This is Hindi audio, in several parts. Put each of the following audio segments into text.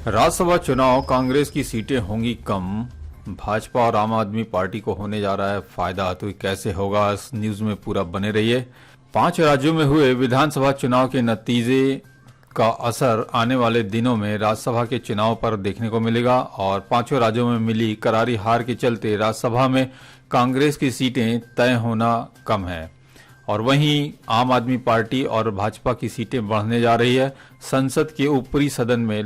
राज्यसभा चुनाव कांग्रेस की सीटें होंगी कम, भाजपा और आम आदमी पार्टी को होने जा रहा है फायदा। तो कैसे होगा, इस न्यूज में पूरा बने रहिए। 5 राज्यों में हुए विधानसभा चुनाव के नतीजे का असर आने वाले दिनों में राज्यसभा के चुनाव पर देखने को मिलेगा और 5 राज्यों में मिली करारी हार के चलते राज्यसभा में कांग्रेस की सीटें तय होना कम है और वहीं आम आदमी पार्टी और भाजपा की सीटें बढ़ने जा रही है। संसद के ऊपरी सदन में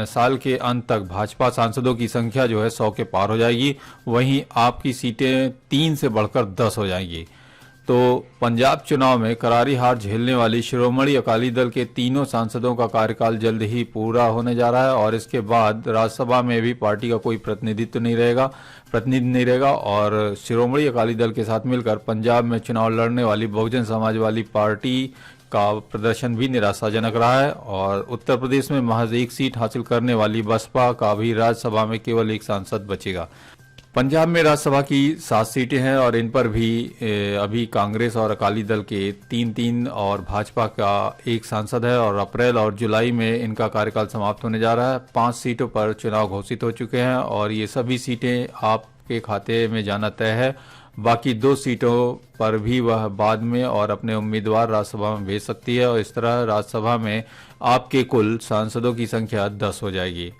साल के अंत तक भाजपा सांसदों की संख्या जो है 100 के पार हो जाएगी, वहीं आपकी सीटें 3 से बढ़कर 10 हो जाएंगी। तो पंजाब चुनाव में करारी हार झेलने वाली शिरोमणि अकाली दल के तीनों सांसदों का कार्यकाल जल्द ही पूरा होने जा रहा है और इसके बाद राज्यसभा में भी पार्टी का कोई प्रतिनिधि नहीं रहेगा और शिरोमणि अकाली दल के साथ मिलकर पंजाब में चुनाव लड़ने वाली बहुजन समाज वाली पार्टी का प्रदर्शन भी निराशाजनक रहा है और उत्तर प्रदेश में महज 1 सीट हासिल करने वाली बसपा का भी राज्यसभा में केवल 1 सांसद बचेगा। पंजाब में राज्यसभा की 7 सीटें हैं और इन पर भी अभी कांग्रेस और अकाली दल के 3-3 और भाजपा का 1 सांसद है और अप्रैल और जुलाई में इनका कार्यकाल समाप्त होने जा रहा है। 5 सीटों पर चुनाव घोषित हो चुके हैं और ये सभी सीटें आपके खाते में जाना तय है। बाकी 2 सीटों पर भी वह बाद में और अपने उम्मीदवार राज्यसभा में भेज सकती है और इस तरह राज्यसभा में आपके कुल सांसदों की संख्या 10 हो जाएगी।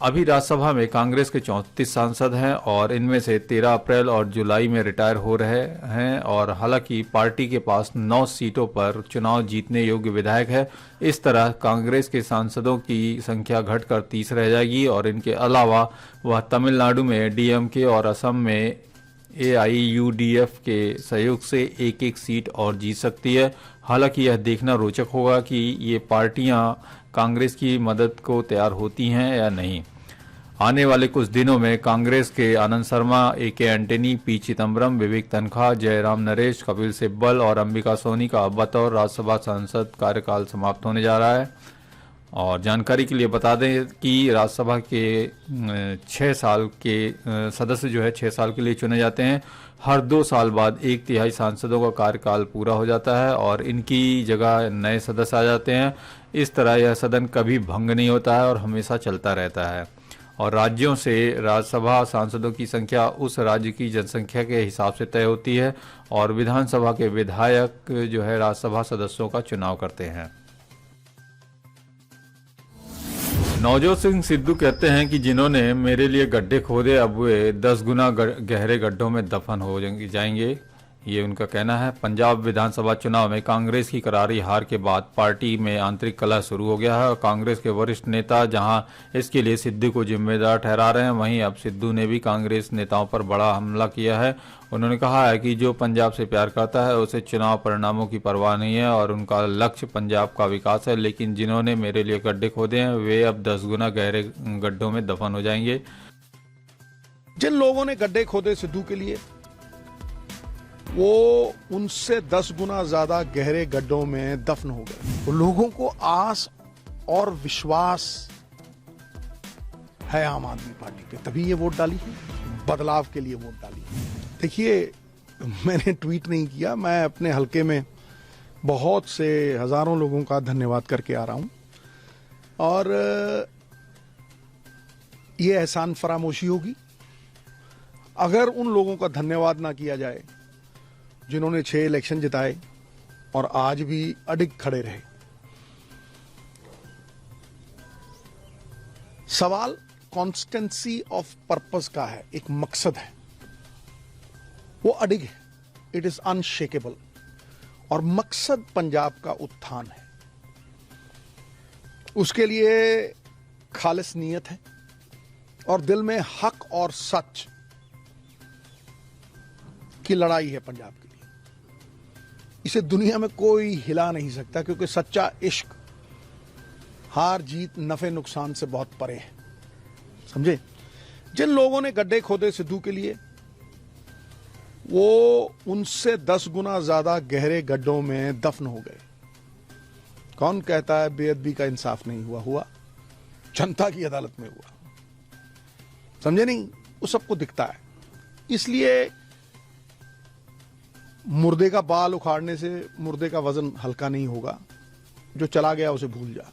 अभी राज्यसभा में कांग्रेस के 34 सांसद हैं और इनमें से 13 अप्रैल और जुलाई में रिटायर हो रहे हैं और हालांकि पार्टी के पास 9 सीटों पर चुनाव जीतने योग्य विधायक है। इस तरह कांग्रेस के सांसदों की संख्या घटकर 30 रह जाएगी और इनके अलावा वह तमिलनाडु में डीएमके और असम में एआईयूडीएफ के सहयोग से 1-1 सीट और जीत सकती है। हालांकि यह देखना रोचक होगा कि ये पार्टियां कांग्रेस की मदद को तैयार होती हैं या नहीं। आने वाले कुछ दिनों में कांग्रेस के आनंद शर्मा, AK एंटनी, P चिदम्बरम, विवेक तनखा, जयराम नरेश, कपिल सिब्बल और अंबिका सोनी का बतौर राज्यसभा सांसद कार्यकाल समाप्त होने जा रहा है। और जानकारी के लिए बता दें कि राज्यसभा के 6 साल के सदस्य जो है 6 साल के लिए चुने जाते हैं। हर 2 साल बाद 1/3 सांसदों का कार्यकाल पूरा हो जाता है और इनकी जगह नए सदस्य आ जाते हैं। इस तरह यह सदन कभी भंग नहीं होता है और हमेशा चलता रहता है और राज्यों से राज्यसभा सांसदों की संख्या उस राज्य की जनसंख्या के हिसाब से तय होती है और विधानसभा के विधायक जो है राज्यसभा सदस्यों का चुनाव करते हैं। नवजोत सिंह सिद्धू कहते हैं कि जिन्होंने मेरे लिए गड्ढे खोदे अब वे 10 गुना गहरे गड्ढों में दफन हो जाएंगे, ये उनका कहना है। पंजाब विधानसभा चुनाव में कांग्रेस की करारी हार के बाद पार्टी में आंतरिक कलह शुरू हो गया है और कांग्रेस के वरिष्ठ नेता जहां इसके लिए सिद्धू को जिम्मेदार ठहरा रहे हैं, वहीं अब सिद्धू ने भी कांग्रेस नेताओं पर बड़ा हमला किया है। उन्होंने कहा है कि जो पंजाब से प्यार करता है उसे चुनाव परिणामों की परवाह नहीं है और उनका लक्ष्य पंजाब का विकास है, लेकिन जिन्होंने मेरे लिए गड्ढे खोदे हैं वे अब 10 गुना गहरे गड्ढों में दफन हो जाएंगे। जिन लोगों ने गड्ढे खोदे सिद्धू के लिए, वो उनसे 10 गुना ज्यादा गहरे गड्ढों में दफन हो गए। तो लोगों को आस और विश्वास है आम आदमी पार्टी पे, तभी ये वोट डाली है, बदलाव के लिए वोट डाली है। देखिए, मैंने ट्वीट नहीं किया, मैं अपने हलके में बहुत से हजारों लोगों का धन्यवाद करके आ रहा हूं और ये एहसान फरामोशी होगी अगर उन लोगों का धन्यवाद ना किया जाए जिन्होंने 6 इलेक्शन जिताए और आज भी अडिग खड़े रहे। सवाल कॉन्स्टेंसी ऑफ पर्पस का है, एक मकसद है, वो अडिग है, इट इज अनशेकेबल और मकसद पंजाब का उत्थान है। उसके लिए खालिस नीयत है और दिल में हक और सच की लड़ाई है पंजाब के लिए। इसे दुनिया में कोई हिला नहीं सकता क्योंकि सच्चा इश्क हार जीत नफे नुकसान से बहुत परे है, समझे। जिन लोगों ने गड्ढे खोदे सिद्धू के लिए, वो उनसे 10 गुना ज्यादा गहरे गड्ढों में दफन हो गए। कौन कहता है बेअदबी का इंसाफ नहीं हुआ? हुआ, जनता की अदालत में हुआ, समझे नहीं, वो सबको दिखता है। इसलिए मुर्दे का बाल उखाड़ने से मुर्दे का वजन हल्का नहीं होगा। जो चला गया उसे भूल जा।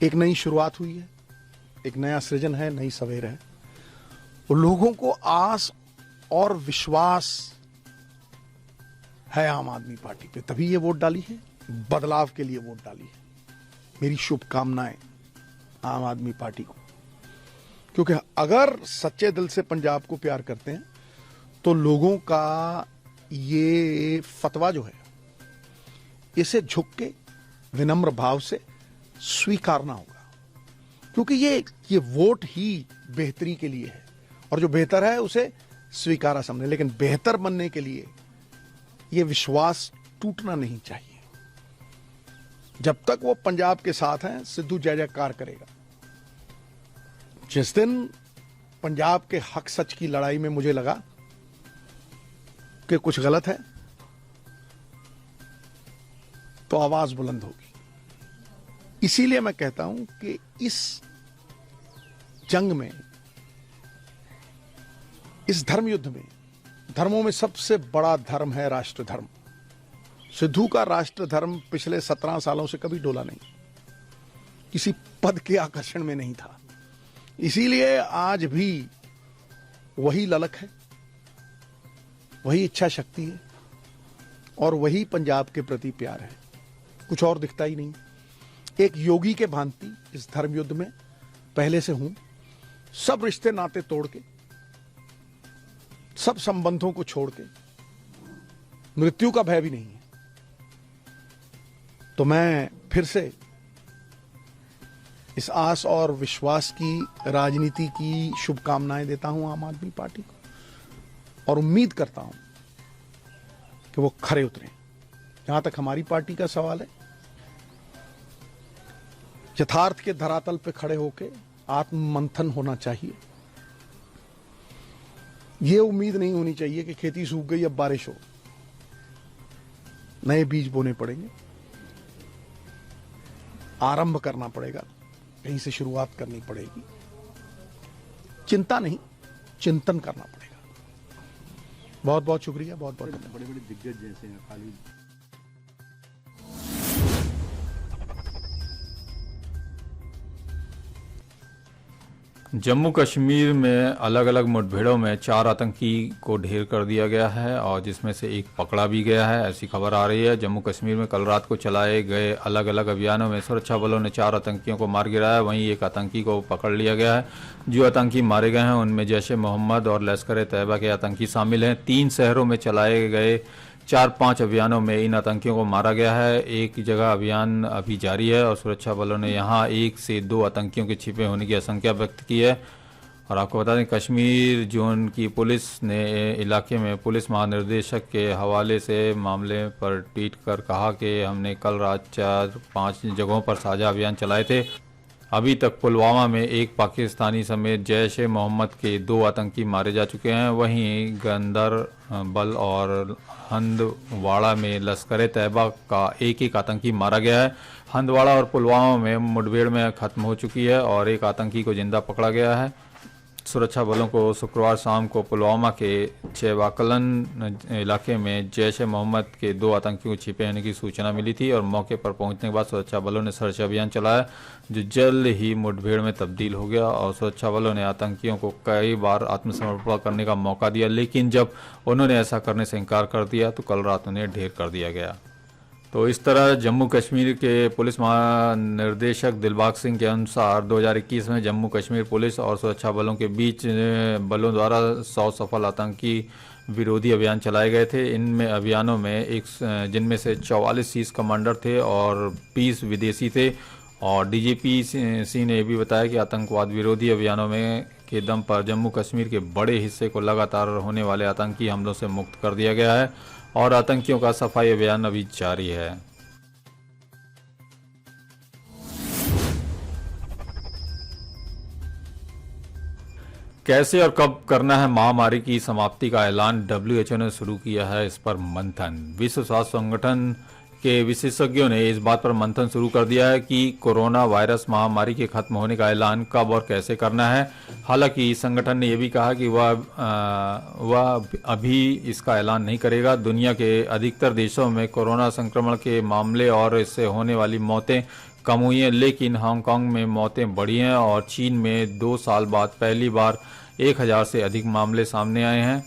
एक नई शुरुआत हुई है, एक नया सृजन है, नई सवेर है। और लोगों को आस और विश्वास है आम आदमी पार्टी पे, तभी ये वोट डाली है, बदलाव के लिए वोट डाली है। मेरी शुभकामनाएं आम आदमी पार्टी को, क्योंकि अगर सच्चे दिल से पंजाब को प्यार करते हैं तो लोगों का ये फतवा जो है इसे झुक के विनम्र भाव से स्वीकारना होगा, क्योंकि ये वोट ही बेहतरी के लिए है और जो बेहतर है उसे स्वीकारा समझे। लेकिन बेहतर बनने के लिए ये विश्वास टूटना नहीं चाहिए। जब तक वो पंजाब के साथ हैं, सिद्धू जय जयकार करेगा। जिस दिन पंजाब के हक सच की लड़ाई में मुझे लगा कि कुछ गलत है, तो आवाज बुलंद होगी। इसीलिए मैं कहता हूं कि इस जंग में, इस धर्म युद्ध में, धर्मों में सबसे बड़ा धर्म है राष्ट्र धर्म। सिद्धू का राष्ट्र धर्म पिछले 17 सालों से कभी डोला नहीं, किसी पद के आकर्षण में नहीं था। इसीलिए आज भी वही ललक है, वही इच्छा शक्ति है और वही पंजाब के प्रति प्यार है। कुछ और दिखता ही नहीं। एक योगी के भांति इस धर्म युद्ध में पहले से हूं। सब रिश्ते नाते तोड़ के, सब संबंधों को छोड़ के, मृत्यु का भय भी नहीं है, तो मैं फिर से इस आस और विश्वास की राजनीति की शुभकामनाएं देता हूं आम आदमी पार्टी को और उम्मीद करता हूं कि वो खरे उतरें। जहां तक हमारी पार्टी का सवाल है, यथार्थ के धरातल पे खड़े होकर आत्ममंथन होना चाहिए। ये उम्मीद नहीं होनी चाहिए कि खेती सूख गई अब बारिश हो, नए बीज बोने पड़ेंगे, आरंभ करना पड़ेगा, कहीं से शुरुआत करनी पड़ेगी। चिंता नहीं, चिंतन करना पड़ेगा। बहुत बहुत शुक्रिया, बहुत बहुत धन्यवाद। बड़े बड़े दिग्गज जैसे हैं खाली जम्मू कश्मीर में अलग अलग मुठभेड़ों में 4 आतंकी को ढेर कर दिया गया है और जिसमें से एक पकड़ा भी गया है, ऐसी खबर आ रही है। जम्मू कश्मीर में कल रात को चलाए गए अलग अलग अभियानों में सुरक्षा बलों ने 4 आतंकियों को मार गिराया। वहीं एक आतंकी को पकड़ लिया गया है। जो आतंकी मारे गए हैं उनमें जैश ए मोहम्मद और लश्कर ए तैयबा के आतंकी शामिल हैं। 3 शहरों में चलाए गए 4-5 अभियानों में इन आतंकियों को मारा गया है। एक जगह अभियान अभी जारी है और सुरक्षा बलों ने यहां 1 से 2 आतंकियों के छिपे होने की आशंका व्यक्त की है। और आपको बता दें, कश्मीर जोन की पुलिस ने इलाके में पुलिस महानिदेशक के हवाले से मामले पर ट्वीट कर कहा कि हमने कल रात 4-5 जगहों पर साझा अभियान चलाए थे। अभी तक पुलवामा में एक पाकिस्तानी समेत जैश ए मोहम्मद के 2 आतंकी मारे जा चुके हैं। वहीं गंदरबल और हंदवाड़ा में लश्कर ए तैयबा का एक आतंकी मारा गया है। हंदवाड़ा और पुलवामा में मुठभेड़ में खत्म हो चुकी है और एक आतंकी को जिंदा पकड़ा गया है। सुरक्षा बलों को शुक्रवार शाम को पुलवामा के चेवाकलन इलाके में जैश ए मोहम्मद के 2 आतंकियों को छिपे होने की सूचना मिली थी और मौके पर पहुंचने के बाद सुरक्षा बलों ने सर्च अभियान चलाया, जो जल्द ही मुठभेड़ में तब्दील हो गया। और सुरक्षा बलों ने आतंकियों को कई बार आत्मसमर्पण करने का मौका दिया, लेकिन जब उन्होंने ऐसा करने से इनकार कर दिया तो कल रात उन्हें ढेर कर दिया गया। तो इस तरह जम्मू कश्मीर के पुलिस महानिदेशक दिलबाग सिंह के अनुसार 2021 में जम्मू कश्मीर पुलिस और सुरक्षा बलों के बीच बलों द्वारा 100 सफल आतंकी विरोधी अभियान चलाए गए थे। इनमें अभियानों में जिनमें से 44 सीज कमांडर थे और 20 विदेशी थे। और डीजीपी सिंह ने यह भी बताया कि आतंकवाद विरोधी अभियानों में के दम पर जम्मू कश्मीर के बड़े हिस्से को लगातार होने वाले आतंकी हमलों से मुक्त कर दिया गया है और आतंकियों का सफाई अभियान अभी जारी है। कैसे और कब करना है महामारी की समाप्ति का ऐलान, WHO ने शुरू किया है इस पर मंथन। विश्व स्वास्थ्य संगठन के विशेषज्ञों ने इस बात पर मंथन शुरू कर दिया है कि कोरोना वायरस महामारी के खत्म होने का ऐलान कब और कैसे करना है। हालांकि संगठन ने यह भी कहा कि वह अभी इसका ऐलान नहीं करेगा। दुनिया के अधिकतर देशों में कोरोना संक्रमण के मामले और इससे होने वाली मौतें कम हुई हैं, लेकिन हांगकांग में मौतें बढ़ी हैं और चीन में 2 साल बाद पहली बार 1000 से अधिक मामले सामने आए हैं।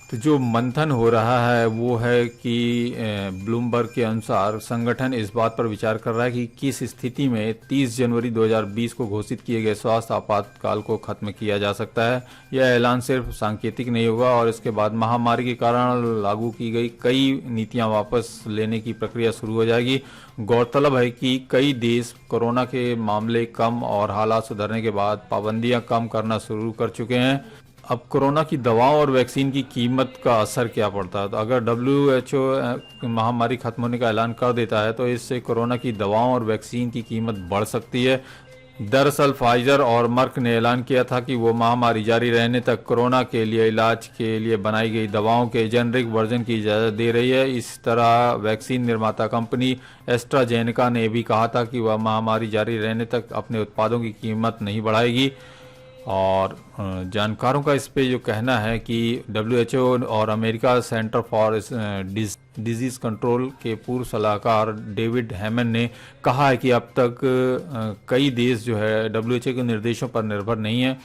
तो जो मंथन हो रहा है वो है कि ब्लूमबर्ग के अनुसार संगठन इस बात पर विचार कर रहा है कि किस स्थिति में 30 जनवरी 2020 को घोषित किए गए स्वास्थ्य आपातकाल को खत्म किया जा सकता है। यह ऐलान सिर्फ सांकेतिक नहीं होगा और इसके बाद महामारी के कारण लागू की गई कई नीतियां वापस लेने की प्रक्रिया शुरू हो जाएगी। गौरतलब है कि कई देश कोरोना के मामले कम और हालात सुधरने के बाद पाबंदियां कम करना शुरू कर चुके हैं। अब कोरोना की दवाओं और वैक्सीन की कीमत का असर क्या पड़ता है? तो अगर WHO महामारी खत्म होने का ऐलान कर देता है तो इससे कोरोना की दवाओं और वैक्सीन की कीमत बढ़ सकती है। दरअसल फाइजर और मर्क ने ऐलान किया था कि वो महामारी जारी रहने तक कोरोना के लिए इलाज के लिए बनाई गई दवाओं के जेनरिक वर्जन की इजाज़त दे रही है। इस तरह वैक्सीन निर्माता कंपनी एस्ट्राजेनेका ने भी कहा था कि वह महामारी जारी रहने तक अपने उत्पादों की कीमत नहीं बढ़ाएगी। और जानकारों का इस पे जो कहना है कि WHO और America centre for disease control के पूर्व सलाहकार डेविड हैमन ने कहा है कि अब तक कई देश जो है WHO के निर्देशों पर निर्भर नहीं है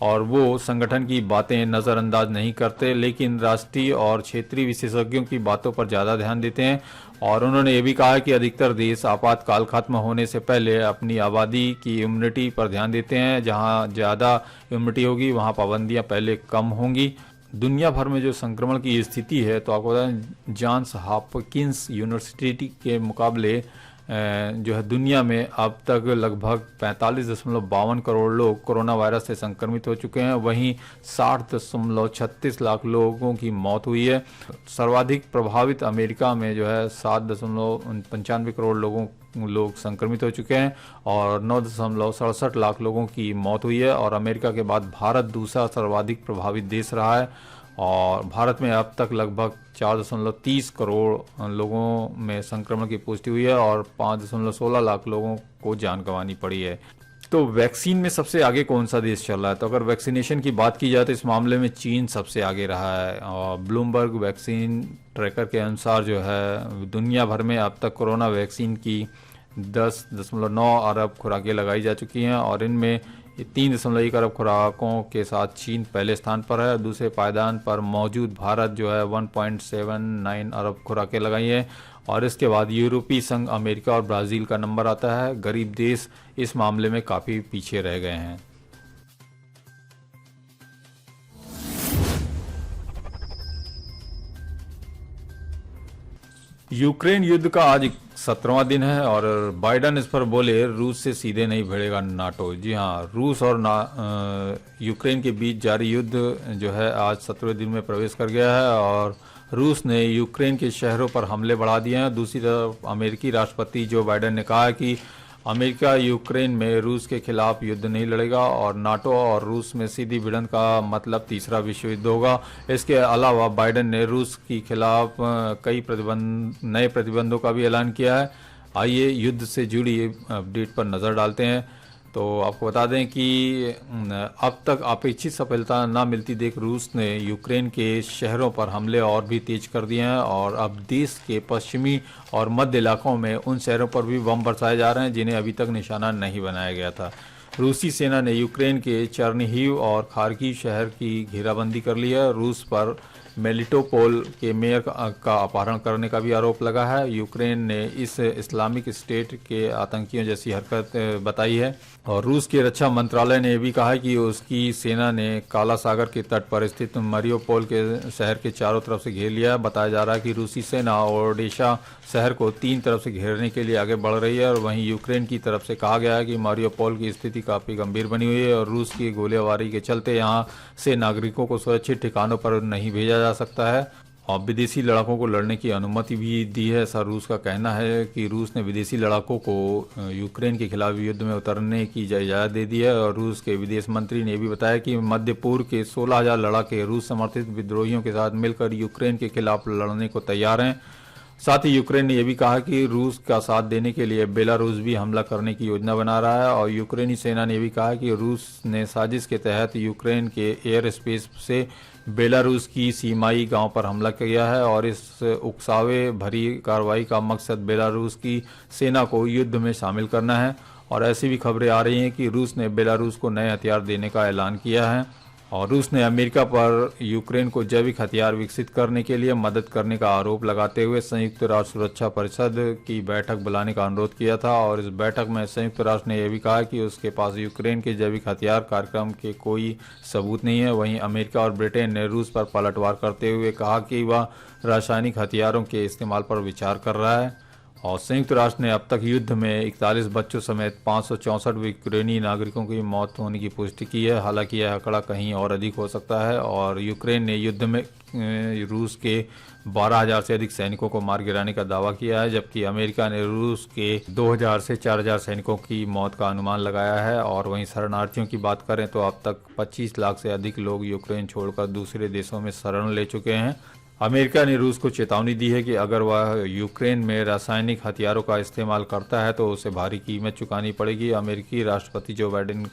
और वो संगठन की बातें नज़रअंदाज नहीं करते, लेकिन राष्ट्रीय और क्षेत्रीय विशेषज्ञों की बातों पर ज़्यादा ध्यान देते हैं। और उन्होंने ये भी कहा कि अधिकतर देश आपातकाल खत्म होने से पहले अपनी आबादी की इम्यूनिटी पर ध्यान देते हैं। जहां ज़्यादा इम्यूनिटी होगी वहां पाबंदियां पहले कम होंगी। दुनिया भर में जो संक्रमण की स्थिति है तो आपको बताएं जॉन्स हॉपकिंस यूनिवर्सिटी के मुकाबले जो है दुनिया में अब तक लगभग 45.52 करोड़ लोग कोरोना वायरस से संक्रमित हो चुके हैं। वहीं 60.36 लाख लोगों की मौत हुई है। सर्वाधिक प्रभावित अमेरिका में जो है 7.95 करोड़ लोग संक्रमित हो चुके हैं और 9.67 लाख लोगों की मौत हुई है। और अमेरिका के बाद भारत दूसरा सर्वाधिक प्रभावित देश रहा है और भारत में अब तक लगभग 4.30 करोड़ लोगों में संक्रमण की पुष्टि हुई है और 5.16 लाख लोगों को जान गंवानी पड़ी है। तो वैक्सीन में सबसे आगे कौन सा देश चल रहा है? तो अगर वैक्सीनेशन की बात की जाए तो इस मामले में चीन सबसे आगे रहा है। और ब्लूमबर्ग वैक्सीन ट्रैकर के अनुसार जो है दुनिया भर में अब तक कोरोना वैक्सीन की 10.9 अरब खुराकें लगाई जा चुकी हैं और इनमें 3.1 अरब खुराकों के साथ चीन पहले स्थान पर है। दूसरे पायदान पर मौजूद भारत जो है 1.79 अरब खुराकें लगाई हैं और इसके बाद यूरोपीय संघ, अमेरिका और ब्राज़ील का नंबर आता है। गरीब देश इस मामले में काफ़ी पीछे रह गए हैं। यूक्रेन युद्ध का आज 17वां दिन है और बाइडन इस पर बोले रूस से सीधे नहीं भिड़ेगा नाटो। जी हाँ, रूस और यूक्रेन के बीच जारी युद्ध जो है आज 17वें दिन में प्रवेश कर गया है और रूस ने यूक्रेन के शहरों पर हमले बढ़ा दिए हैं। दूसरी तरफ अमेरिकी राष्ट्रपति जो बाइडन ने कहा है कि अमेरिका यूक्रेन में रूस के खिलाफ युद्ध नहीं लड़ेगा और नाटो और रूस में सीधी भिड़ंत का मतलब तीसरा विश्व युद्ध होगा। इसके अलावा बाइडन ने रूस के खिलाफ कई नए प्रतिबंधों का भी ऐलान किया है। आइए युद्ध से जुड़ी अपडेट पर नज़र डालते हैं। तो आपको बता दें कि अब तक अपेक्षित सफलता न मिलती देख रूस ने यूक्रेन के शहरों पर हमले और भी तेज कर दिए हैं और अब देश के पश्चिमी और मध्य इलाकों में उन शहरों पर भी बम बरसाए जा रहे हैं जिन्हें अभी तक निशाना नहीं बनाया गया था। रूसी सेना ने यूक्रेन के चर्निहिव और खार्किव शहर की घेराबंदी कर ली है। रूस पर मेलिटोपोल के मेयर का अपहरण करने का भी आरोप लगा है। यूक्रेन ने इस इस्लामिक स्टेट के आतंकियों जैसी हरकत बताई है और रूस के रक्षा मंत्रालय ने भी कहा है कि उसकी सेना ने काला सागर के तट पर स्थित मारियोपोल के शहर के चारों तरफ से घेर लिया है। बताया जा रहा है कि रूसी सेना ओडेशा शहर को 3 तरफ से घेरने के लिए आगे बढ़ रही है और वहीं यूक्रेन की तरफ से कहा गया है कि मारियोपोल की स्थिति काफ़ी गंभीर बनी हुई है और रूस की गोलीबारी के चलते यहां से नागरिकों को सुरक्षित ठिकानों पर नहीं भेजा जा सकता है और विदेशी लड़ाकों को लड़ने की अनुमति भी दी है। ऐसा रूस का कहना है कि रूस ने विदेशी लड़ाकों को यूक्रेन के खिलाफ युद्ध में उतरने की इजाज़त दे दी है और रूस के विदेश मंत्री ने भी बताया कि मध्य पूर्व के 16,000 लड़ाके रूस समर्थित विद्रोहियों के साथ मिलकर यूक्रेन के खिलाफ लड़ने को तैयार हैं। साथ ही यूक्रेन ने यह भी कहा कि रूस का साथ देने के लिए बेलारूस भी हमला करने की योजना बना रहा है। और यूक्रेनी सेना ने यह भी कहा कि रूस ने साजिश के तहत यूक्रेन के एयर स्पेस से बेलारूस की सीमाई गांव पर हमला किया है और इस उकसावे भरी कार्रवाई का मकसद बेलारूस की सेना को युद्ध में शामिल करना है। और ऐसी भी खबरें आ रही हैं कि रूस ने बेलारूस को नए हथियार देने का ऐलान किया है और रूस ने अमेरिका पर यूक्रेन को जैविक हथियार विकसित करने के लिए मदद करने का आरोप लगाते हुए संयुक्त राष्ट्र सुरक्षा परिषद की बैठक बुलाने का अनुरोध किया था। और इस बैठक में संयुक्त राष्ट्र ने यह भी कहा कि उसके पास यूक्रेन के जैविक हथियार कार्यक्रम के कोई सबूत नहीं है। वहीं अमेरिका और ब्रिटेन ने रूस पर पलटवार करते हुए कहा कि वह रासायनिक हथियारों के इस्तेमाल पर विचार कर रहा है। और संयुक्त राष्ट्र ने अब तक युद्ध में 41 बच्चों समेत 564 यूक्रेनी नागरिकों की मौत होने की पुष्टि की है। हालांकि यह आंकड़ा कहीं और अधिक हो सकता है। और यूक्रेन ने युद्ध में रूस के 12,000 से अधिक सैनिकों को मार गिराने का दावा किया है, जबकि अमेरिका ने रूस के 2,000 से 4,000 सैनिकों की मौत का अनुमान लगाया है। और वहीं शरणार्थियों की बात करें तो अब तक 25 लाख से अधिक लोग यूक्रेन छोड़कर दूसरे देशों में शरण ले चुके हैं। अमेरिका ने रूस को चेतावनी दी है कि अगर वह यूक्रेन में रासायनिक हथियारों का इस्तेमाल करता है तो उसे भारी कीमत चुकानी पड़ेगी। अमेरिकी राष्ट्रपति जो बाइडेन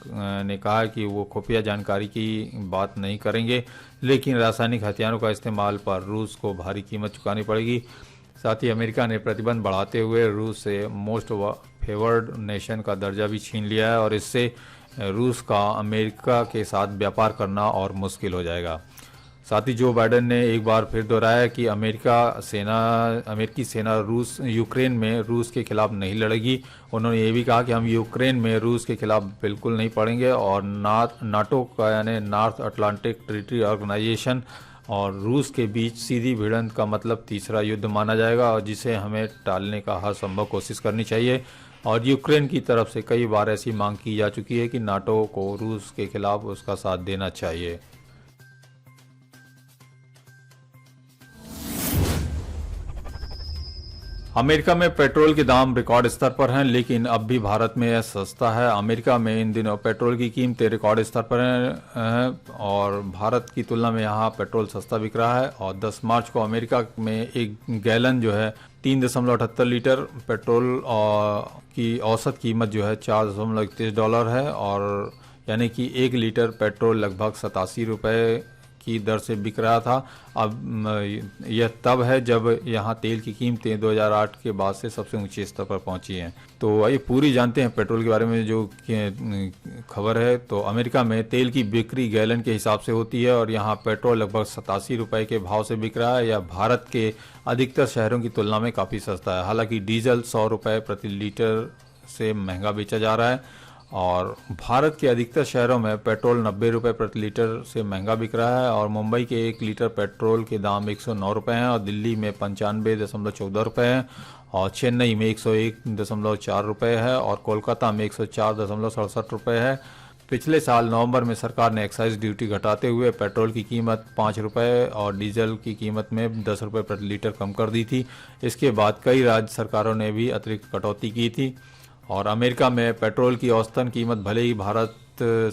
ने कहा कि वो खुफिया जानकारी की बात नहीं करेंगे, लेकिन रासायनिक हथियारों का इस्तेमाल पर रूस को भारी कीमत चुकानी पड़ेगी। साथ ही अमेरिका ने प्रतिबंध बढ़ाते हुए रूस से मोस्ट फेवर्ड नेशन का दर्जा भी छीन लिया है और इससे रूस का अमेरिका के साथ व्यापार करना और मुश्किल हो जाएगा। साथ ही जो बाइडेन ने एक बार फिर दोहराया कि अमेरिकी सेना यूक्रेन में रूस के खिलाफ नहीं लड़ेगी। उन्होंने ये भी कहा कि हम यूक्रेन में रूस के खिलाफ बिल्कुल नहीं पड़ेंगे और नाटो का यानी नॉर्थ अटलांटिक ट्रीटी ऑर्गेनाइजेशन और रूस के बीच सीधी भिड़ंत का मतलब तीसरा युद्ध माना जाएगा और जिसे हमें टालने का हर संभव कोशिश करनी चाहिए। और यूक्रेन की तरफ से कई बार ऐसी मांग की जा चुकी है कि नाटो को रूस के खिलाफ उसका साथ देना चाहिए। अमेरिका में पेट्रोल के दाम रिकॉर्ड स्तर पर हैं, लेकिन अब भी भारत में यह सस्ता है। अमेरिका में इन दिनों पेट्रोल की कीमतें रिकॉर्ड स्तर पर हैं और भारत की तुलना में यहाँ पेट्रोल सस्ता बिक रहा है। और 10 मार्च को अमेरिका में एक गैलन जो है 3.78 लीटर पेट्रोल की औसत कीमत जो है $4.31 है और यानी कि 1 लीटर पेट्रोल लगभग 87 रुपये की दर से बिक रहा था। अब यह तब है जब यहाँ तेल की कीमतें 2008 के बाद से सबसे ऊंचे स्तर पर पहुंची हैं। तो ये पूरी जानते हैं पेट्रोल के बारे में जो खबर है। तो अमेरिका में तेल की बिक्री गैलन के हिसाब से होती है और यहाँ पेट्रोल लगभग 87 रुपये के भाव से बिक रहा है। यह भारत के अधिकतर शहरों की तुलना में काफ़ी सस्ता है। हालांकि डीजल 100 रुपये प्रति लीटर से महंगा बेचा जा रहा है और भारत के अधिकतर शहरों में पेट्रोल 90 रुपये प्रति लीटर से महंगा बिक रहा है। और मुंबई के 1 लीटर पेट्रोल के दाम 109 रुपये हैं और दिल्ली में 95.14 रुपये हैं और चेन्नई में 101.4 रुपये है और कोलकाता में 104.67 रुपये है। पिछले साल नवंबर में सरकार ने एक्साइज ड्यूटी घटाते हुए पेट्रोल की कीमत 5 रुपये और डीजल की कीमत में 10 रुपये प्रति लीटर कम कर दी थी। इसके बाद कई राज्य सरकारों ने भी अतिरिक्त कटौती की थी। और अमेरिका में पेट्रोल की औसतन कीमत भले ही भारत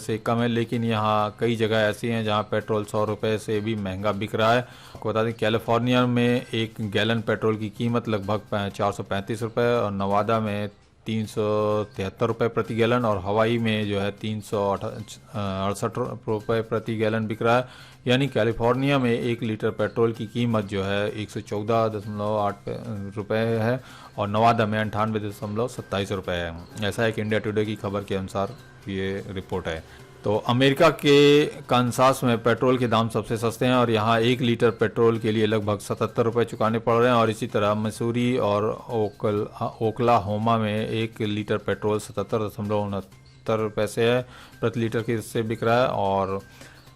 से कम है, लेकिन यहाँ कई जगह ऐसी हैं जहाँ पेट्रोल 100 रुपये से भी महंगा बिक रहा है। आपको बता दें कैलिफोर्निया में 1 गैलन पेट्रोल की कीमत लगभग 435 रुपये और नवादा में 373 रुपये प्रति गैलन और हवाई में जो है 368 रुपये प्रति गैलन बिक रहा है। यानी कैलिफोर्निया में 1 लीटर पेट्रोल की कीमत जो है 114.8 रुपये है और नवादा में 98.27 रुपये है। ऐसा एक इंडिया टुडे की खबर के अनुसार ये रिपोर्ट है। तो अमेरिका के कांसास में पेट्रोल के दाम सबसे सस्ते हैं और यहाँ 1 लीटर पेट्रोल के लिए लगभग 77 रुपये चुकाने पड़ रहे हैं। और इसी तरह मसूरी और ओकलाहोमा में 1 लीटर पेट्रोल 77.69 पैसे है प्रति लीटर के से बिक रहा है। और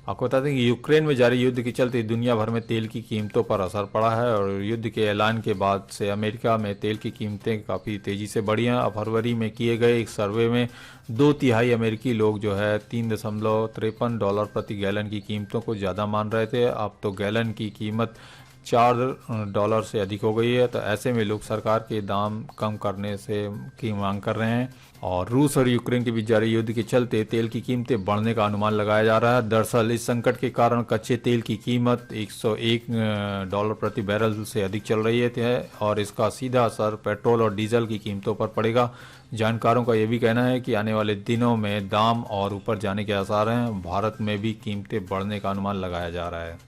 आपको बता दें कि यूक्रेन में जारी युद्ध के चलते दुनिया भर में तेल की कीमतों पर असर पड़ा है और युद्ध के ऐलान के बाद से अमेरिका में तेल की कीमतें काफ़ी तेज़ी से बढ़ी हैं। फरवरी में किए गए एक सर्वे में 2/3 अमेरिकी लोग जो है $3.53 प्रति गैलन की कीमतों को ज़्यादा मान रहे थे। अब तो गैलन की कीमत $4 से अधिक हो गई है। तो ऐसे में लोग सरकार के दाम कम करने से की मांग कर रहे हैं। और रूस और यूक्रेन के बीच जारी युद्ध के चलते तेल की कीमतें बढ़ने का अनुमान लगाया जा रहा है। दरअसल इस संकट के कारण कच्चे तेल की कीमत $101 प्रति बैरल से अधिक चल रही है और इसका सीधा असर पेट्रोल और डीजल की कीमतों पर पड़ेगा। जानकारों का यह भी कहना है कि आने वाले दिनों में दाम और ऊपर जाने के आसार हैं। भारत में भी कीमतें बढ़ने का अनुमान लगाया जा रहा है।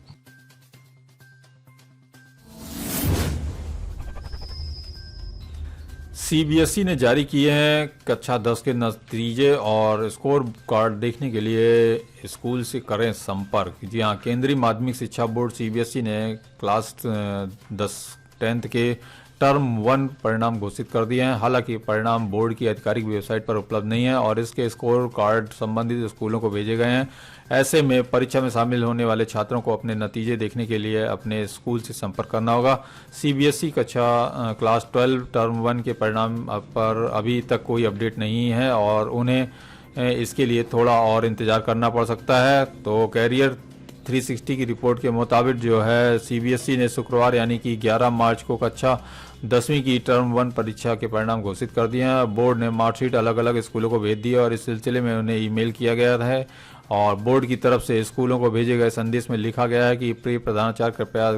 सीबीएसई ने जारी किए हैं कक्षा 10 के नतीजे और स्कोर कार्ड देखने के लिए स्कूल से करें संपर्क। जी हाँ, केंद्रीय माध्यमिक शिक्षा बोर्ड सीबीएसई ने क्लास 10th के टर्म 1 परिणाम घोषित कर दिए हैं। हालांकि परिणाम बोर्ड की आधिकारिक वेबसाइट पर उपलब्ध नहीं है और इसके स्कोर कार्ड संबंधित स्कूलों को भेजे गए हैं। ऐसे में परीक्षा में शामिल होने वाले छात्रों को अपने नतीजे देखने के लिए अपने स्कूल से संपर्क करना होगा। सीबीएसई कक्षा क्लास 12 टर्म 1 के परिणाम पर अभी तक कोई अपडेट नहीं है और उन्हें इसके लिए थोड़ा और इंतजार करना पड़ सकता है। तो कैरियर 360 की रिपोर्ट के मुताबिक जो है सीबीएसई ने शुक्रवार यानी कि 11 मार्च को कक्षा 10वीं की टर्म 1 परीक्षा के परिणाम घोषित कर दिए हैं। बोर्ड ने मार्कशीट अलग अलग स्कूलों को भेज दी है और इस सिलसिले में उन्हें ईमेल किया गया है और बोर्ड की तरफ से स्कूलों को भेजे गए संदेश में लिखा गया है कि प्रिय प्रधानाचार्य कृपया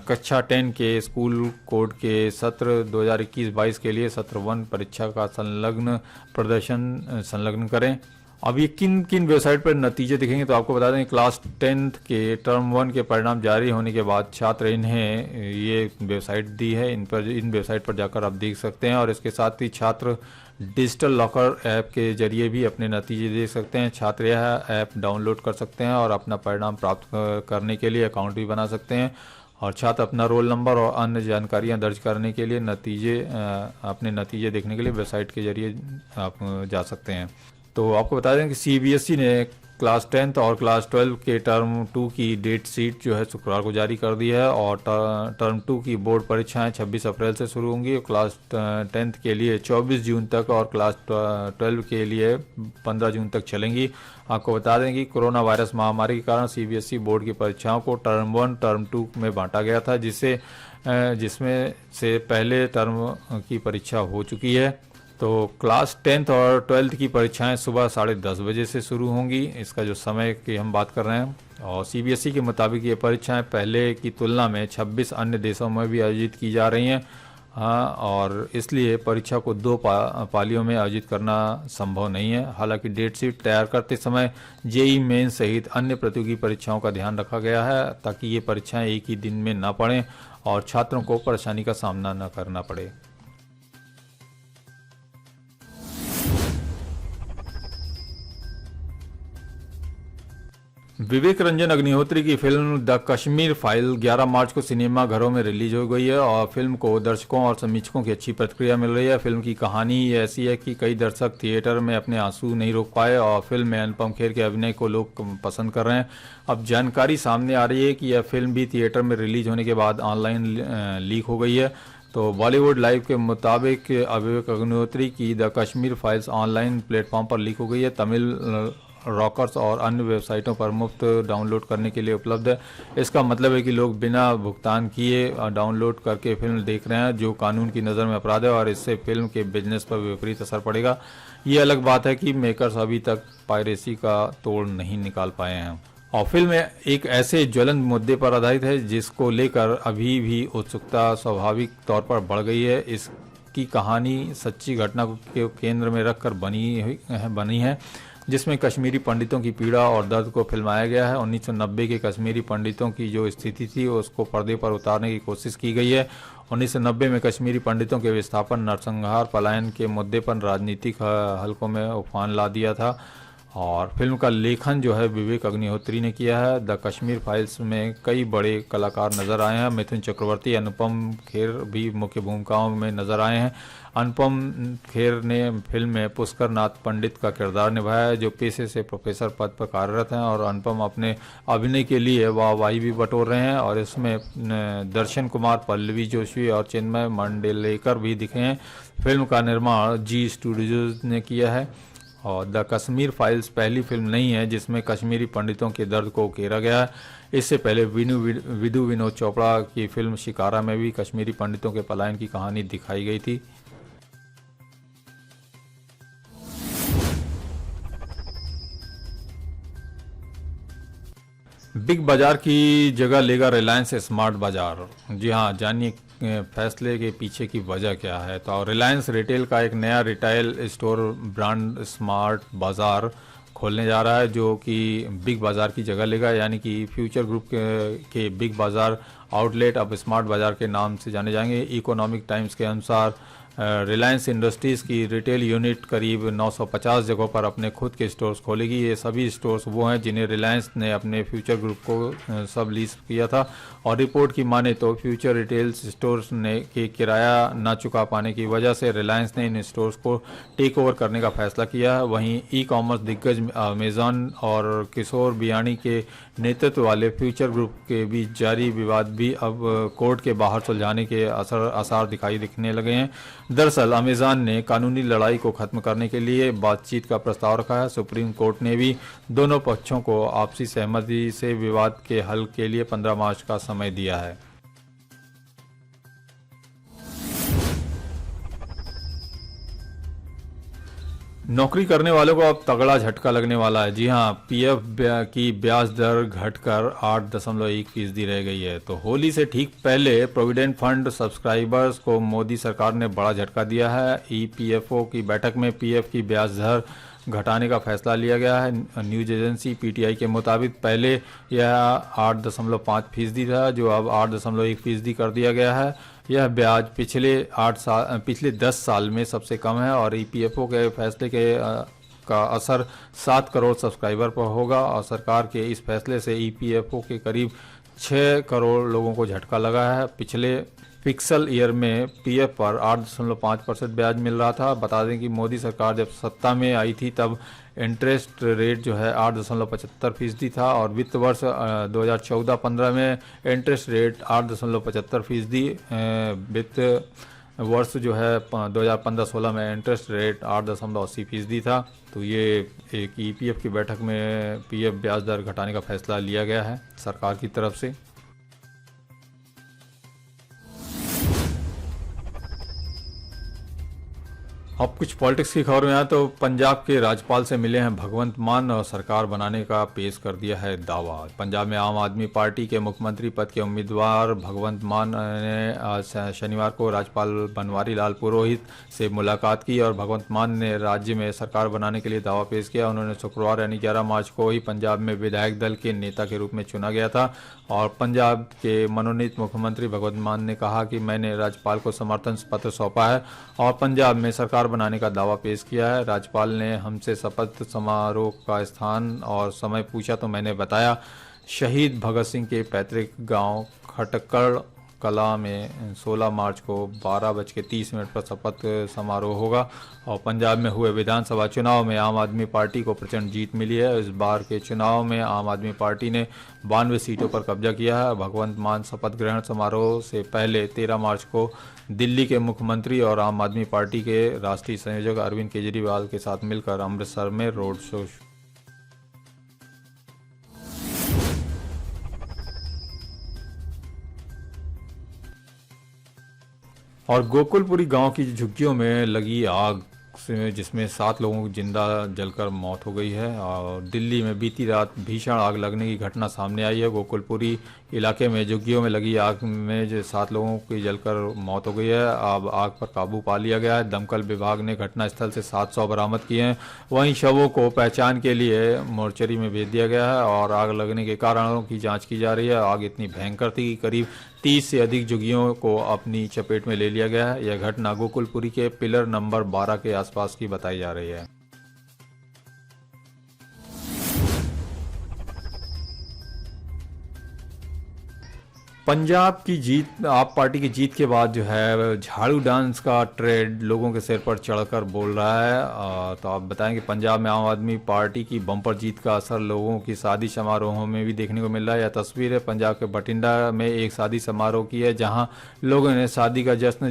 कक्षा 10 के स्कूल कोड के सत्र 2021-22 के लिए सत्र 1 परीक्षा का प्रदर्शन संलग्न करें। अब ये किन किन वेबसाइट पर नतीजे दिखेंगे तो आपको बता दें क्लास 10th के टर्म 1 के परिणाम जारी होने के बाद छात्र इन्हें ये वेबसाइट दी है, इन वेबसाइट पर जाकर आप देख सकते हैं और इसके साथ ही छात्र डिजिटल लॉकर ऐप के जरिए भी अपने नतीजे देख सकते हैं। छात्र यह ऐप डाउनलोड कर सकते हैं और अपना परिणाम प्राप्त करने के लिए अकाउंट भी बना सकते हैं और छात्र अपना रोल नंबर और अन्य जानकारियां दर्ज करने के लिए अपने नतीजे देखने के लिए वेबसाइट के जरिए आप जा सकते हैं। तो आपको बता दें कि सीबीएसई ने क्लास 10th और क्लास 12 के टर्म 2 की डेट शीट जो है शुक्रवार को जारी कर दी है और टर्म 2 की बोर्ड परीक्षाएं 26 अप्रैल से शुरू होंगी। क्लास 10th के लिए 24 जून तक और क्लास 12 के लिए 15 जून तक चलेंगी। आपको बता दें कि कोरोना वायरस महामारी के कारण सीबीएसई बोर्ड की परीक्षाओं को टर्म 1 टर्म 2 में बांटा गया था जिसमें से पहले टर्म की परीक्षा हो चुकी है। तो क्लास 10th और 12th की परीक्षाएं सुबह 10:30 बजे से शुरू होंगी। इसका जो समय की हम बात कर रहे हैं और सीबीएसई के मुताबिक ये परीक्षाएं पहले की तुलना में 26 अन्य देशों में भी आयोजित की जा रही हैं और इसलिए परीक्षा को 2 पालियों में आयोजित करना संभव नहीं है। हालांकि डेट शीट तैयार करते समय जेईई मेन सहित अन्य प्रतियोगी परीक्षाओं का ध्यान रखा गया है ताकि ये परीक्षाएं एक ही दिन में न पड़ें और छात्रों को परेशानी का सामना न करना पड़े। विवेक रंजन अग्निहोत्री की फिल्म द कश्मीर फाइल 11 मार्च को सिनेमा घरों में रिलीज हो गई है और फिल्म को दर्शकों और समीक्षकों की अच्छी प्रतिक्रिया मिल रही है। फिल्म की कहानी ऐसी है कि कई दर्शक थिएटर में अपने आंसू नहीं रोक पाए और फिल्म में अनुपम खेर के अभिनय को लोग पसंद कर रहे हैं। अब जानकारी सामने आ रही है कि यह फिल्म भी थिएटर में रिलीज होने के बाद ऑनलाइन लीक हो गई है। तो बॉलीवुड लाइव के मुताबिक विवेक अग्निहोत्री की the Kashmir files online platform पर लीक हो गई है। तमिल रॉकर्स और अन्य वेबसाइटों पर मुफ्त डाउनलोड करने के लिए उपलब्ध है। इसका मतलब है कि लोग बिना भुगतान किए डाउनलोड करके फिल्म देख रहे हैं जो कानून की नज़र में अपराध है और इससे फिल्म के बिजनेस पर विपरीत असर पड़ेगा। ये अलग बात है कि मेकर्स अभी तक पायरेसी का तोड़ नहीं निकाल पाए हैं और फिल्म एक ऐसे ज्वलंत मुद्दे पर आधारित है जिसको लेकर अभी भी उत्सुकता स्वाभाविक तौर पर बढ़ गई है। इसकी कहानी सच्ची घटना के केंद्र में रखकर बनी है जिसमें कश्मीरी पंडितों की पीड़ा और दर्द को फिल्माया गया है। 1990 के कश्मीरी पंडितों की जो स्थिति थी उसको पर्दे पर उतारने की कोशिश की गई है। 1990 में कश्मीरी पंडितों के विस्थापन, नरसंहार, पलायन के मुद्दे पर राजनीतिक हलकों में उफान ला दिया था और फिल्म का लेखन जो है विवेक अग्निहोत्री ने किया है। द कश्मीर फाइल्स में कई बड़े कलाकार नजर आए हैं। मिथुन चक्रवर्ती, अनुपम खेर भी मुख्य भूमिकाओं में नजर आए हैं। अनुपम खेर ने फिल्म में पुष्कर नाथ पंडित का किरदार निभाया है जो पेशे से प्रोफेसर पद पर कार्यरत हैं और अनुपम अपने अभिनय के लिए वाहवाही भी बटोर रहे हैं और इसमें दर्शन कुमार, पल्लवी जोशी और चिन्मय मंडलेकर भी दिखे हैं। फिल्म का निर्माण जी स्टूडियोज ने किया है और द कश्मीर फाइल्स पहली फिल्म नहीं है जिसमें कश्मीरी पंडितों के दर्द को उकेरा गया है। इससे पहले विधु विनोद चोपड़ा की फिल्म शिकारा में भी कश्मीरी पंडितों के पलायन की कहानी दिखाई गई थी। बिग बाजार की जगह लेगा रिलायंस स्मार्ट बाजार। जी हाँ, जानिए फैसले के पीछे की वजह क्या है। तो रिलायंस रिटेल का एक नया रिटेल स्टोर ब्रांड स्मार्ट बाजार खोलने जा रहा है, जो कि बिग बाजार की जगह लेगा। यानी कि फ्यूचर ग्रुप के बिग बाजार आउटलेट अब स्मार्ट बाजार के नाम से जाने जाएंगे। इकोनॉमिक टाइम्स के अनुसार रिलायंस इंडस्ट्रीज़ की रिटेल यूनिट करीब 950 जगहों पर अपने खुद के स्टोर्स खोलेगी। ये सभी स्टोर्स वो हैं जिन्हें रिलायंस ने अपने फ्यूचर ग्रुप को सब लीज किया था। और रिपोर्ट की माने तो फ्यूचर रिटेल स्टोर्स ने के किराया न चुका पाने की वजह से रिलायंस ने इन स्टोर्स को टेक ओवर करने का फैसला किया है। वहीं ई कॉमर्स दिग्गज अमेजॉन और किशोर बियाणी के नेतृत्व वाले फ्यूचर ग्रुप के बीच जारी विवाद भी अब कोर्ट के बाहर सुलझाने के आसार दिखने लगे हैं। दरअसल अमेजॉन ने कानूनी लड़ाई को खत्म करने के लिए बातचीत का प्रस्ताव रखा है। सुप्रीम कोर्ट ने भी दोनों पक्षों को आपसी सहमति से विवाद के हल के लिए 15 मार्च का समय दिया है। नौकरी करने वालों को अब तगड़ा झटका लगने वाला है। जी हाँ, पीएफ की ब्याज दर घटकर 8.1% रह गई है। तो होली से ठीक पहले प्रोविडेंट फंड सब्सक्राइबर्स को मोदी सरकार ने बड़ा झटका दिया है। ईपीएफओ की बैठक में पीएफ की ब्याज दर घटाने का फैसला लिया गया है। न्यूज एजेंसी पीटीआई के मुताबिक पहले यह 8.5% था, जो अब 8.1% कर दिया गया है। यह ब्याज पिछले 10 साल में सबसे कम है और ईपीएफओ के फैसले का असर 7 करोड़ सब्सक्राइबर पर होगा। और सरकार के इस फैसले से ईपीएफओ के करीब 6 करोड़ लोगों को झटका लगा है। पिछले फिक्सल ईयर में पीएफ पर 8.5% ब्याज मिल रहा था। बता दें कि मोदी सरकार जब सत्ता में आई थी तब इंटरेस्ट रेट जो है 8.75% था और वित्त वर्ष 2014-15 में इंटरेस्ट रेट 8.75%, वित्त वर्ष जो है 2015-16 में इंटरेस्ट रेट 8.80% था। तो ये एक ईपीएफ की बैठक में पीएफ ब्याज दर घटाने का फैसला लिया गया है सरकार की तरफ से। अब कुछ पॉलिटिक्स की खबर में आए तो पंजाब के राज्यपाल से मिले हैं भगवंत मान और सरकार बनाने का पेश कर दिया है दावा। पंजाब में आम आदमी पार्टी के मुख्यमंत्री पद के उम्मीदवार भगवंत मान ने आज शनिवार को राज्यपाल बनवारी लाल पुरोहित से मुलाकात की और भगवंत मान ने राज्य में सरकार बनाने के लिए दावा पेश किया। उन्होंने शुक्रवार यानी 11 मार्च को ही पंजाब में विधायक दल के नेता के रूप में चुना गया था और पंजाब के मनोनीत मुख्यमंत्री भगवंत मान ने कहा कि मैंने राज्यपाल को समर्थन पत्र सौंपा है और पंजाब में सरकार बनाने का दावा पेश किया है। राज्यपाल ने हमसे शपथ समारोह का स्थान और समय पूछा तो मैंने बताया शहीद भगत सिंह के पैतृक गांव खटकड़ कला में 16 मार्च को 12:30 पर शपथ समारोह होगा। और पंजाब में हुए विधानसभा चुनाव में आम आदमी पार्टी को प्रचंड जीत मिली है। इस बार के चुनाव में आम आदमी पार्टी ने 92 सीटों पर कब्जा किया है। भगवंत मान शपथ ग्रहण समारोह से पहले 13 मार्च को दिल्ली के मुख्यमंत्री और आम आदमी पार्टी के राष्ट्रीय संयोजक अरविंद केजरीवाल के साथ मिलकर अमृतसर में रोड शो और गोकुलपुरी गांव की झुग्गियों में लगी आग जिसमें 7 लोगों की जिंदा जलकर मौत हो गई है। और दिल्ली में बीती रात भीषण आग लगने की घटना सामने आई है। गोकुलपुरी इलाके में झुग्गियों में लगी आग में जो 7 लोगों की जलकर मौत हो गई है। अब आग पर काबू पा लिया गया है। दमकल विभाग ने घटनास्थल से 700 बरामद किए हैं। वहीं शवों को पहचान के लिए मोर्चरी में भेज दिया गया है और आग लगने के कारणों की जांच की जा रही है। आग इतनी भयंकर थी कि करीब 30 से अधिक झुग्गियों को अपनी चपेट में ले लिया गया है। यह घटना गोकुलपुरी के पिलर नंबर 12 के आसपास की बताई जा रही है। पंजाब की जीत, आप पार्टी की जीत के बाद जो है झाड़ू डांस का ट्रेंड लोगों के सिर पर चढ़कर बोल रहा है। तो आप बताएं कि पंजाब में आम आदमी पार्टी की बम्पर जीत का असर लोगों की शादी समारोहों में भी देखने को मिल रहा है। यह तस्वीर है पंजाब के बठिंडा में एक शादी समारोह की है, जहां लोगों ने शादी का जश्न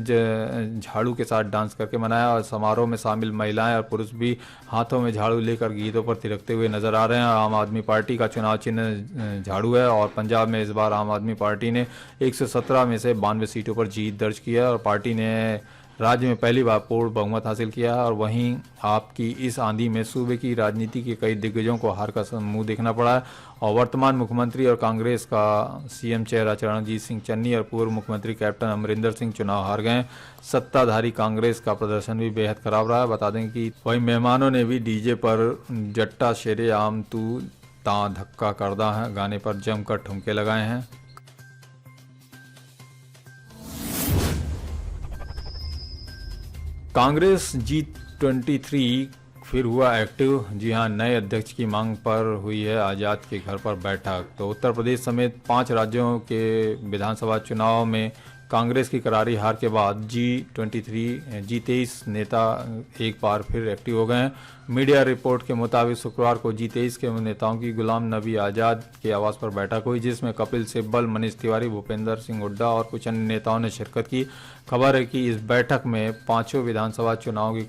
झाड़ू के साथ डांस करके मनाया और समारोह में शामिल महिलाएं और पुरुष भी हाथों में झाड़ू लेकर गीतों पर थिरकते हुए नजर आ रहे हैं। आम आदमी पार्टी का चुनाव चिन्ह झाड़ू है और पंजाब में इस बार आम आदमी पार्टी ने 117 में से 92 सीटों पर जीत दर्ज की है और पार्टी ने राज्य में पहली बार पूर्ण बहुमत हासिल किया है। और वहीं आपकी इस आंधी में सूबे की राजनीति के कई दिग्गजों को हार का मुंह देखना पड़ा है और वर्तमान मुख्यमंत्री और कांग्रेस का सीएम चेहरा चरणजीत सिंह चन्नी और पूर्व मुख्यमंत्री कैप्टन अमरिंदर सिंह चुनाव हार गए। सत्ताधारी कांग्रेस का प्रदर्शन भी बेहद खराब रहा है। बता दें कि वहीं मेहमानों ने भी डीजे पर जट्टा शेरे आम तू ता धक्का करदा है गाने पर जमकर ठुमके लगाए हैं। कांग्रेस G23 फिर हुआ एक्टिव। जी हां, नए अध्यक्ष की मांग पर हुई है आजाद के घर पर बैठक। तो उत्तर प्रदेश समेत 5 राज्यों के विधानसभा चुनाव में कांग्रेस की करारी हार के बाद G23 नेता एक बार फिर एक्टिव हो गए हैं। मीडिया रिपोर्ट के मुताबिक शुक्रवार को G23 के नेताओं की गुलाम नबी आजाद के आवास पर बैठक हुई, जिसमें कपिल सिब्बल, मनीष तिवारी, भूपेंद्र सिंह हुड्डा और कुछ अन्य नेताओं ने शिरकत की। खबर है कि इस बैठक में 5 विधानसभा चुनाव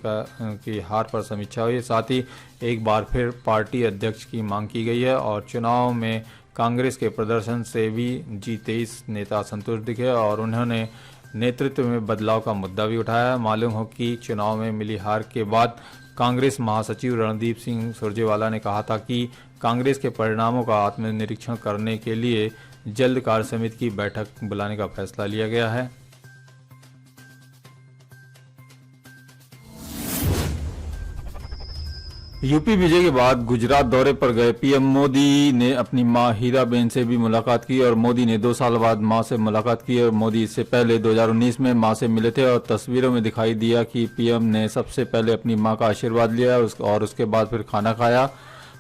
की हार पर समीक्षा हुई। साथ ही एक बार फिर पार्टी अध्यक्ष की मांग की गई है और चुनाव में कांग्रेस के प्रदर्शन से भी G23 नेता असंतुष्ट दिखे और उन्होंने नेतृत्व में बदलाव का मुद्दा भी उठाया। मालूम हो कि चुनाव में मिली हार के बाद कांग्रेस महासचिव रणदीप सिंह सुरजेवाला ने कहा था कि कांग्रेस के परिणामों का आत्मनिरीक्षण करने के लिए जल्द कार्य समिति की बैठक बुलाने का फैसला लिया गया है। यूपी विजय के बाद गुजरात दौरे पर गए पीएम मोदी ने अपनी मां हीराबेन से भी मुलाकात की और मोदी ने 2 साल बाद मां से मुलाकात की। और मोदी इससे पहले 2019 में मां से मिले थे और तस्वीरों में दिखाई दिया कि पीएम ने सबसे पहले अपनी मां का आशीर्वाद लिया और उसके बाद फिर खाना खाया।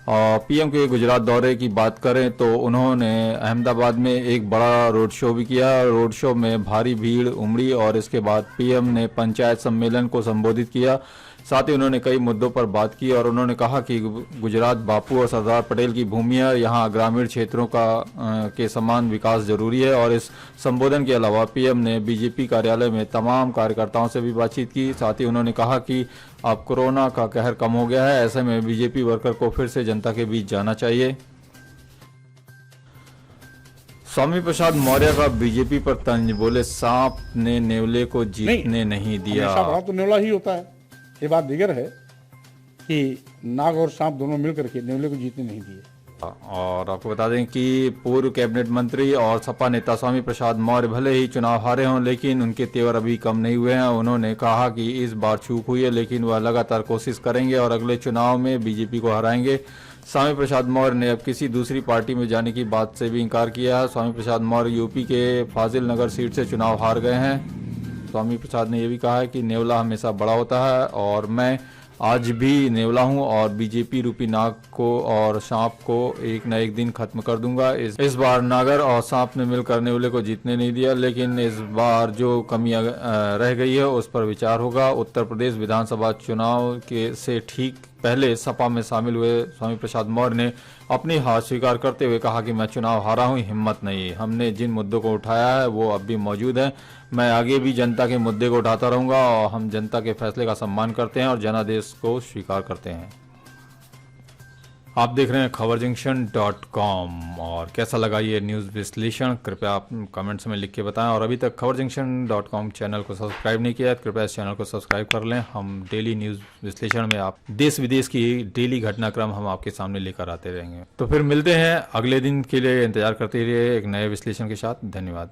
और पीएम के गुजरात दौरे की बात करें तो उन्होंने अहमदाबाद में एक बड़ा रोड शो भी किया। रोड शो में भारी भीड़ उमड़ी और इसके बाद पीएम ने पंचायत सम्मेलन को संबोधित किया। साथ ही उन्होंने कई मुद्दों पर बात की और उन्होंने कहा कि गुजरात बापू और सरदार पटेल की भूमि है, यहाँ ग्रामीण क्षेत्रों के समान विकास जरूरी है। और इस संबोधन के अलावा पीएम ने बीजेपी कार्यालय में तमाम कार्यकर्ताओं से भी बातचीत की। साथ ही उन्होंने कहा कि अब कोरोना का कहर कम हो गया है, ऐसे में बीजेपी वर्कर को फिर से जनता के बीच जाना चाहिए। स्वामी प्रसाद मौर्य का बीजेपी पर तंज, बोले सांप ने नेवले को जीतने नहीं दिया। बड़ा तो नेवला ही होता है। ये बात दिगर है कि नाग और सांप दोनों मिलकर के नेवले को जीतने नहीं दिए। और आपको बता दें कि पूर्व कैबिनेट मंत्री और सपा नेता स्वामी प्रसाद मौर्य भले ही चुनाव हारे हों, लेकिन उनके तेवर अभी कम नहीं हुए हैं। उन्होंने कहा कि इस बार चूक हुई है, लेकिन वह लगातार कोशिश करेंगे और अगले चुनाव में बीजेपी को हराएंगे। स्वामी प्रसाद मौर्य ने अब किसी दूसरी पार्टी में जाने की बात से भी इनकार किया है। स्वामी प्रसाद मौर्य यूपी के फाजिल नगर सीट से चुनाव हार गए हैं। स्वामी प्रसाद ने यह भी कहा है कि नेवला हमेशा बड़ा होता है और मैं आज भी नेवला हूं और बीजेपी रूपी नाग को और सांप को एक न एक दिन खत्म कर दूंगा। इस बार नागर और सांप ने मिलकर नेवले को जीतने नहीं दिया, लेकिन इस बार जो कमियां रह गई है उस पर विचार होगा। उत्तर प्रदेश विधानसभा चुनाव से ठीक पहले सपा में शामिल हुए स्वामी प्रसाद मौर्य ने अपनी हार स्वीकार करते हुए कहा कि मैं चुनाव हारा हूं, हिम्मत नहीं। हमने जिन मुद्दों को उठाया है वो अब भी मौजूद है। मैं आगे भी जनता के मुद्दे को उठाता रहूंगा और हम जनता के फैसले का सम्मान करते हैं और जनादेश को स्वीकार करते हैं। आप देख रहे हैं खबरजंक्शन.com और कैसा लगा ये न्यूज़ विश्लेषण कृपया आप कमेंट्स में लिख के बताएं। और अभी तक खबरजंक्शन.com चैनल को सब्सक्राइब नहीं किया है, कृपया इस चैनल को सब्सक्राइब कर लें। हम डेली न्यूज़ विश्लेषण में आप देश विदेश की डेली घटनाक्रम हम आपके सामने लेकर आते रहेंगे। तो फिर मिलते हैं अगले दिन के लिए, इंतजार करते रहिए एक नए विश्लेषण के साथ। धन्यवाद।